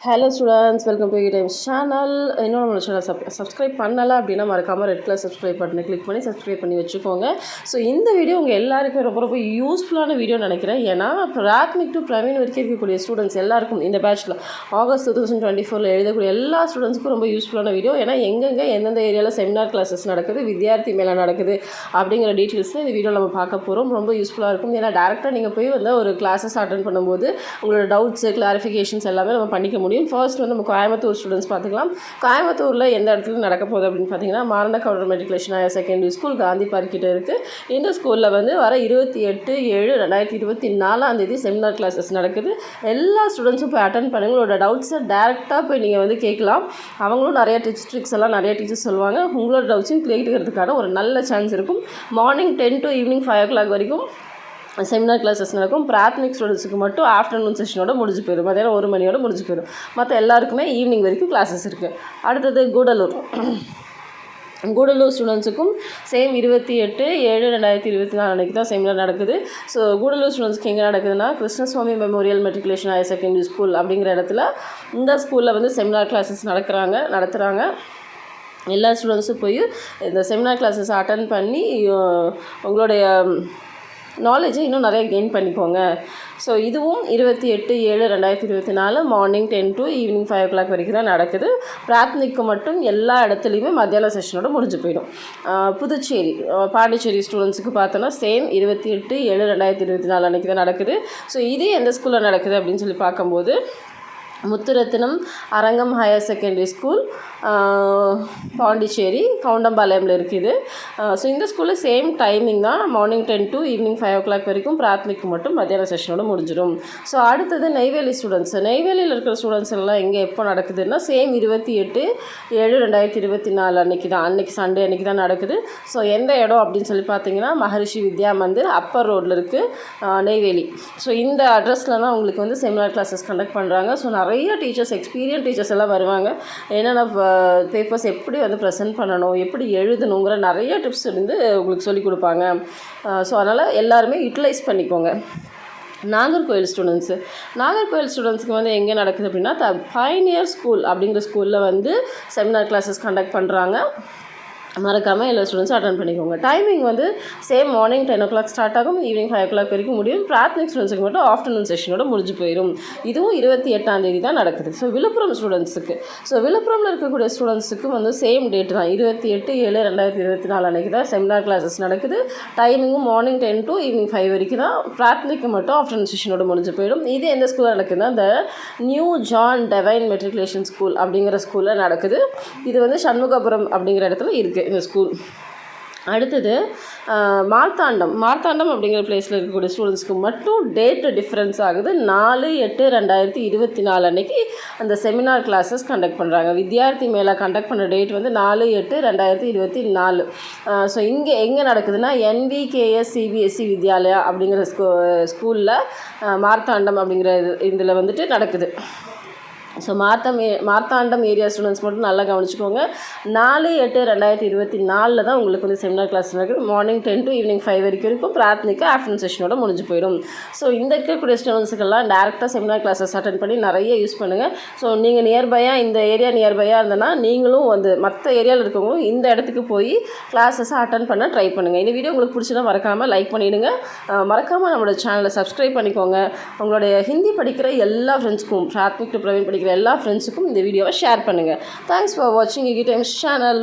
Hello students, welcome to times channel. இன்னும் நம்மளோட channel subscribe பண்ணலை அப்படின்னா மறக்காமல் ரெட் கலர் சப்ஸ்கிரைப் பட்டனை கிளிக் பண்ணி சப்ஸ்கிரைப் பண்ணி வச்சுக்கோங்க. ஸோ இந்த வீடியோ உங்கள் எல்லாருக்குமே ரொம்ப யூஸ்ஃபுல்லான வீடியோ நினைக்கிறேன். ஏன்னா பிராத்மிக் டு பிரவீன் வரைக்கும் இருக்கக்கூடிய ஸ்டூடெண்ட்ஸ் எல்லாருக்கும் இந்த பேட்சில் ஆகஸ்ட் 2024 எழுதக்கூடிய எல்லா ஸ்டூடெண்ட்ஸ்க்கும் ரொம்ப யூஸ்ஃபுல்லான வீடியோ. ஏன்னா எங்கெங்கே எந்தெந்த ஏரியாவில் செமினார் கிளாஸஸ் நடக்குது, வித்யார்த்தி மேலே நடக்குது அப்படிங்கிற டீட்டெயில்ஸ் இந்த வீடியோவில் நம்ம பார்க்க போகிறோம். ரொம்ப யூஸ்ஃபுல்லாக இருக்கும். ஏன்னா டேரெக்டாக நீங்கள் போய் வந்து ஒரு கிளாஸஸ் அட்டன் பண்ணும்போது உங்களோட டவுட்ஸு கிளாரிஃபிகேஷன்ஸ் எல்லாமே நம்ம பண்ணிக்க முடியும். ஃபர்ஸ்ட் வந்து நம்ம கோயம்புத்தூர் ஸ்டூடெண்ட்ஸ் பார்த்துக்கலாம். கோயம்புத்தூரில் எந்த இடத்துல நடக்க போகுது அப்படின்னு பார்த்தீங்கன்னா, Maranda Gounder matriculation higher secondary school Gandhi park கிட்ட இருக்குது. இந்த ஸ்கூலில் வந்து வர 28/7/2024 செமினார் கிளாஸஸ் நடக்குது. எல்லா ஸ்டூடெண்ட்ஸும் போய் அட்டன் பண்ணி உங்களோட டவுட்ஸை டேரெக்டாக போய் நீங்கள் வந்து கேட்கலாம். அவங்களும் நிறைய ட்ரிக்ஸ் எல்லாம் நிறைய டீச்சர்ஸ் சொல்லுவாங்க. உங்களோட டவுட்ஸையும் கிளியர் ஒரு நல்ல சான்ஸ் இருக்கும். மார்னிங் 10 to ஈவினிங் 5 o'clock வரைக்கும் செமினார் கிளாஸஸ் நடக்கும். பிராத்மிக் ஸ்டூடெண்ட்ஸுக்கு மட்டும் ஆஃப்டர்நூன் செஷனோட முடிஞ்சு போயிடும், மதியானம் 1 மணியோட முடிஞ்சு போயிடும். மற்ற எல்லாருக்குமே ஈவினிங் வரைக்கும் கிளாஸஸ் இருக்குது. அடுத்தது கூடலூர் ஸ்டூடெண்ட்ஸுக்கும் சேம் 28/7/2024 அன்றைக்கி தான் செமினார் நடக்குது. ஸோ கூடலூர் ஸ்டூடெண்ட்ஸ்க்கு எங்கே நடக்குதுன்னா, Krishnaswamy memorial matriculation higher secondary school அப்படிங்கிற இடத்துல இந்த ஸ்கூலில் வந்து செமினார் கிளாஸஸ் நடத்துகிறாங்க. எல்லா ஸ்டூடெண்ட்ஸும் போய் இந்த செமினார் கிளாஸஸ் அட்டன் பண்ணி உங்களுடைய நாலேஜை இன்னும் நிறைய கெயின் பண்ணிக்கோங்க. ஸோ இதுவும் 28/7/2024 மார்னிங் 10 to ஈவினிங் 5 o'clock வரைக்கும் தான் நடக்குது. பிராத்மிக்கு மட்டும் எல்லா இடத்துலையுமே மத்தியான செஷனோட முடிஞ்சு போயிடும். புதுச்சேரி பாண்டிச்சேரி ஸ்டூடெண்ட்ஸுக்கு பார்த்தோன்னா சேம் 28/7/2024 அன்றைக்கி தான் நடக்குது. ஸோ இது எந்த ஸ்கூலில் நடக்குது அப்படின்னு சொல்லி பார்க்கும்போது, முத்துரத்தினம் அரங்கம் ஹையர் செகண்டரி ஸ்கூல் பாண்டிச்சேரி கவுண்டம்பாளையமில் இருக்குது. ஸோ இந்த ஸ்கூலில் சேம் டைமிங் தான், மார்னிங் 10 to ஈவினிங் 5 o'clock வரைக்கும். பிராத்மிக்கு மட்டும் மத்தியான செஷனோட முடிஞ்சிடும். ஸோ அடுத்தது நெய்வேலி ஸ்டூடெண்ட்ஸ். நெய்வேலியில் இருக்கிற ஸ்டூடெண்ட்ஸ் எல்லாம் எங்கே எப்போ நடக்குதுன்னா, சேம் 28/7/2024 அன்றைக்கி சண்டே அன்றைக்கி தான் நடக்குது. ஸோ எந்த இடம் அப்படின்னு சொல்லி பார்த்தீங்கன்னா, மகரிஷி வித்யா மந்திர் அப்பர் ரோட்டில் இருக்குது, நெய்வேலி. ஸோ இந்த அட்ரஸில் தான் உங்களுக்கு வந்து செமினார் கிளாஸஸ் கண்டக்ட் பண்ணுறாங்க. ஸோ நிறைய டீச்சர்ஸ், எக்ஸ்பீரியன்ஸ் டீச்சர்ஸ் எல்லாம் வருவாங்க. என்னென்ன பேப்பர்ஸ் எப்படி வந்து ப்ரெசென்ட் பண்ணணும், எப்படி எழுதணுங்கிற நிறைய டிப்ஸ் வந்து உங்களுக்கு சொல்லிக் கொடுப்பாங்க. ஸோ அதனால் எல்லாருமே யூட்டிலைஸ் பண்ணிக்கோங்க. நாகர்கோவில் ஸ்டூடெண்ட்ஸுக்கு வந்து எங்கே நடக்குது அப்படின்னா, பைனியர் ஸ்கூல் அப்படிங்கிற ஸ்கூலில் வந்து செமினார் கிளாஸஸ் கண்டக்ட் பண்ணுறாங்க. மறக்காமல் எல்லா ஸ்டூடெண்ட்ஸும் அட்டன் பண்ணிக்கோங்க. டைமிங் வந்து சேம் மார்னிங் 10 o'clock ஸ்டார்ட் ஆகும், ஈவினிங் 5 o'clock வரைக்கும் முடியும். பிராத்மிக் ஸ்டூடெண்ட்ஸுக்கு மட்டும் ஆஃப்டர்நூன் செஷனோட முடிஞ்சு போயிடும். இதுவும் 28ஆம் தான் நடக்குது. ஸோ விழுப்புரம் விழுப்புரமில் இருக்கக்கூடிய ஸ்டூடெண்ட்ஸுக்கு வந்து சேம் டேட் தான், 28/7/2024 அன்றைக்கி தான் செமினார் கிளாஸஸ் நடக்குது. டைமிங்கும் மார்னிங் 10 to ஈவினிங் 5 வரைக்கும் தான். பிராத்மிக்கு மட்டும் ஆஃப்டர்நூன் செஷனோட முடிஞ்சு போயிடும். இது எந்த ஸ்கூலில் நடக்குதுன்னா, இந்த new John divine matriculation school அப்படிங்கிற ஸ்கூலில் நடக்குது. இது வந்து சண்முகபுரம் அப்படிங்கிற இடத்துல இருக்குது இந்த ஸ்கூல். அடுத்தது மார்த்தாண்டம் அப்படிங்கிற பிளேஸில் இருக்கக்கூடிய ஸ்டூடெண்ட்ஸ்க்கு மட்டும் டேட்டு டிஃப்ரென்ஸ் ஆகுது. 4/8/2024 அன்றைக்கி அந்த செமினார் கிளாஸஸ் கண்டக்ட் பண்ணுறாங்க. வித்யார்த்தி மேலே கண்டக்ட் பண்ணுற டேட் வந்து 4/8/2024. ஸோ இங்கே எங்கே நடக்குதுன்னா, NVKS CBSE வித்யாலயா அப்படிங்கிற ஸ்கூலில் மார்த்தாண்டம் அப்படிங்கிற இதில் வந்துட்டு நடக்குது. ஸோ மார்த்தாண்டம் ஏரியா ஸ்டூடெண்ட்ஸ் மட்டும் நல்லா கவனிச்சுக்கோங்க. 4/8/2024 தான் உங்களுக்கு வந்து செமினார் கிளாஸ் நடக்குது. மார்னிங் 10 to ஈவினிங் 5 வரைக்கும் இருக்கும். பிராத்மிக்கு ஆஃப்டர்நூன் செஷனோட முடிஞ்சு போயிடும். ஸோ இந்த இருக்கக்கூடிய ஸ்டூடெண்ட்ஸுக்கெல்லாம் டேரெக்டாக செமினார் கிளாஸஸ் அட்டன் பண்ணி நிறைய யூஸ் பண்ணுங்கள். ஸோ நீங்கள் இந்த ஏரியா நியர்பையாக இருந்தனா, நீங்களும் வந்து மற்ற ஏரியாவில் இருக்கவங்களும் இந்த இடத்துக்கு போய் கிளாஸஸை அட்டன் பண்ண ட்ரை பண்ணுங்கள். இந்த வீடியோ உங்களுக்கு பிடிச்சதா மறக்காமல் லைக் பண்ணிவிடுங்க. மறக்காமல் நம்மளோட சேனலை சப்ஸ்கிரைப் பண்ணிக்கோங்க. உங்களுடைய ஹிந்தி படிக்கிற எல்லா ஃப்ரெண்ட்ஸ்க்கும், பிராத்மிக் டு பிரவீன் படிக்கிற எல்லா ஃப்ரெண்ட்ஸுக்கும் இந்த வீடியோவை ஷேர் பண்ணுங்கள். தேங்க்ஸ் ஃபார் வாட்சிங் டைம்ஸ் சேனல்.